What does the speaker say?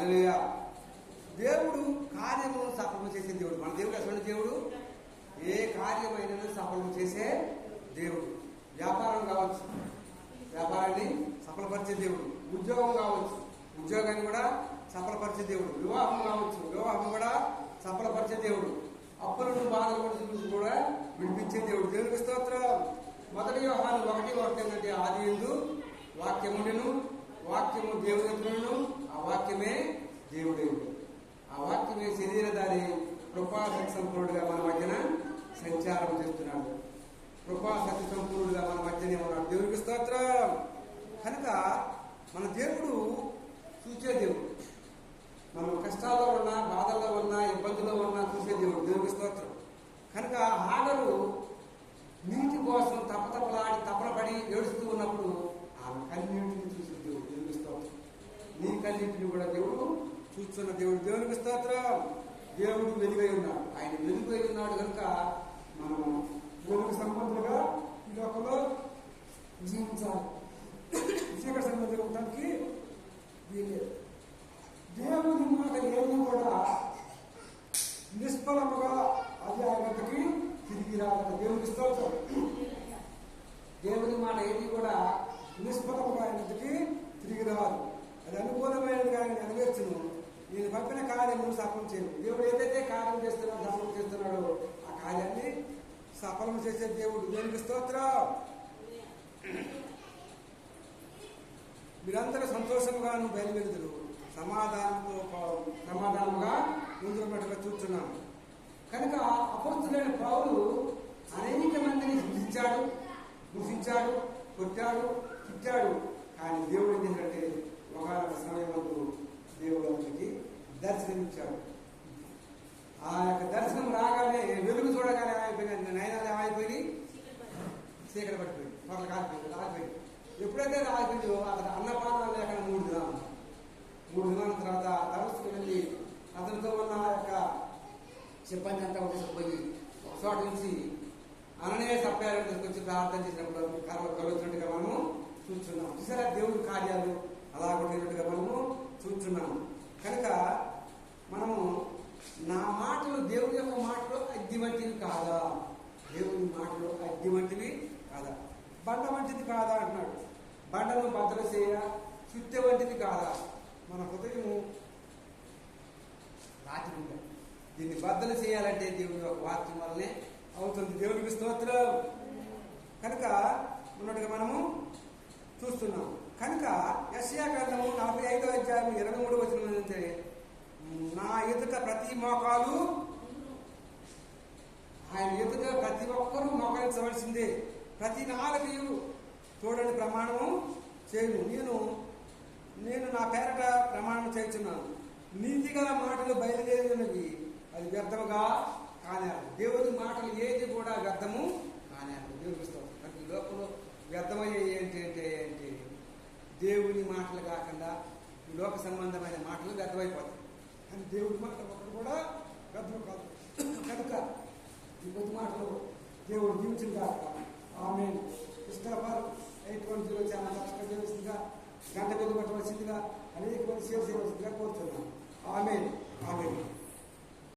హల్లెలూయా. దేవుడు కార్యము సఫలం చేసే దేవుడు. మన దేవుడు అసలు దేవుడు ఏ కార్యమైన సఫలం చేసే దేవుడు. వ్యాపారం కావచ్చు, వ్యాపారాన్ని సఫలపరిచే దేవుడు. ఉద్యోగం కావచ్చు, ఉద్యోగాన్ని కూడా సఫలపరిచే దేవుడు. వివాహం కావచ్చు, వివాహం కూడా సఫలపరిచే దేవుడు. అప్పులను బాధల నుంచి కూడా విడిపించే దేవుడు. దేవునికి స్తోత్రం. 1 యోహాను 1:1 ఏంటంటే, ఆది యందు వాక్యముండెను, వాక్యము దేవుని ఎదురును, ఆ వాక్యమే దేవుడే. ఆ వాక్యమే శరీరధారి కృపాశక్తి సంపూర్ణుడుగా మన మధ్యన సంచారం చేస్తున్నాడు. కృపాశక్తి సంపూర్ణుడుగా మన మధ్యనే ఉన్నాడు. దేవునికి స్తోత్రం. కనుక మన దేవుడు చూసే దేవుడు. మనం కష్టాల్లో ఉన్నా, బాధల్లో ఉన్నా, ఇబ్బందుల్లో ఉన్నా చూసే దేవుడు. దేవునికి స్తోత్రం. కనుక హాగరు నీటి కోసం తపనపడి ఏడుస్తూ ఉన్నప్పుడు ఆమె కన్నీటిని చూసే దేవుడు. దేవునికి స్తోత్రం. నీ కన్నీటిని కూడా దేవుడు చూస్తున్న దేవుడు. దేవునికి స్తోత్రం. దేవుడు వెలుగై ఉన్నాడు. ఆయన వెలుగై ఉన్నాడు కనుక మనం దేవునికి సంబంధులుగా ఈ లోకంలో జీవించాలి. చీకటి సంబంధంగా ఉండడానికి వీలేదు. దేవుని మాట ఏది కూడా నిష్ఫలముగా అది ఆయనకి తిరిగి రావాలి. దేవునికి స్తోత్రం. దేవుని మాట ఏది కూడా నిష్ఫలముగా ఆయనకి తిరిగి రాదు. అది అనుకూలమైనదిగా ఆయన నెరవేర్చును. నేను పంపిన కార్యమును సఫలం చేయను. దేవుడు ఏదైతే కార్యం చేస్తున్నాడో, సఫలం చేస్తున్నాడో ఆ కార్యాన్ని సఫలం చేసే దేవుడు. దేవునికి స్తోత్రం. మీరందరూ సంతోషముగాను బయలువెలుదురు, సమాధానముగా ముందున్నట్టుగా చూస్తున్నాను. కనుక అపొస్తలుడైన పౌలు అనేక మందిని దూషించాడు, కొట్టాడు, తిట్టాడు. కానీ దేవుడు ఏంటంటే ఒక సమయంలో దేవుడు అతనికి దర్శనమిచ్చాడు. ఆ యొక్క దర్శనం రాగానే వెలుగు చూడగానే అయిపోయింది. నయనాలు ఏమైపోయి చీకటి పడిపోయింది, ఒకరు కాలిపోయింది, ఆగిపోయింది. ఎప్పుడైతే ఆగిపోయిందో అతను అన్నపానాలు లేక 3 దినాల తర్వాత తపస్సుకు వెళ్ళి అతనితో ఉన్న యొక్క సిబ్బంది అంతా తీసుకుపోయి ఒక చోట నుంచి అననీయ సభ్యాలను తీసుకొచ్చి ప్రార్థన చేసినప్పుడు కలుగుతున్నట్టుగా మనము చూస్తున్నాం. చూసారా దేవుడి కార్యాలు అలా కొట్టినట్టుగా మనము చూస్తున్నాము. కనుక మనము నా మాటలు దేవుడి యొక్క మాటలు అగ్గి వంటివి కాదా, దేవుని మాటలు అగ్గి వంటివి కాదా, బండ వంటిది కాదా అంటున్నాడు. బండను బద్దలు చేయ చుట్టె వంటిది కాదా. మన హృదయము రాతి ఉండ, దీన్ని బద్దలు చేయాలంటే దేవుని యొక్క వాక్యం వల్లనే అవుతుంది. దేవునికి స్తోత్రం. కనుక ఉన్నట్టుగా మనము చూస్తున్నాం. కనుక యెషయా గ్రంథము 45వ అధ్యాయం 23వ వచనం అంటే, నా ఎదుట ప్రతి మోకాలు, ఆయన ఎదుట ప్రతి ఒక్కరూ మోకరించవలసిందే, ప్రతి నాలుగు చూడని ప్రమాణము చేయను. నేను నా పేరట ప్రమాణం చేస్తున్నాను. నీతిగల మాటలు బయలుదేరినవి అది వ్యర్థముగా కానేరు. దేవుని మాటలు ఏది కూడా వ్యర్థము కానేరు. దేవుని స్తోత్రం. ఈ లోకంలో వ్యర్థమయ్యే ఏంటి దేవుని మాటలు కాకుండా ఈ లోక సంబంధమైన మాటలు వ్యర్థమైపోతాయి. కానీ దేవుడి మాట ఒకటి కూడా వ్యర్థం కాదు. కనుక ఈ కొద్ది మాటలు దేవుడు దీవించిందా. ఆమేన్. ఇష్టపరు 810 ఛానల్ సబ్స్క్రైబ్ చేయవలసిందిగా, గంట వెలుగు పెట్టవలసిందిగా, అనేక మంది షేర్ చేయవలసిందిగా కోరుతున్నాను. ఆమేన్.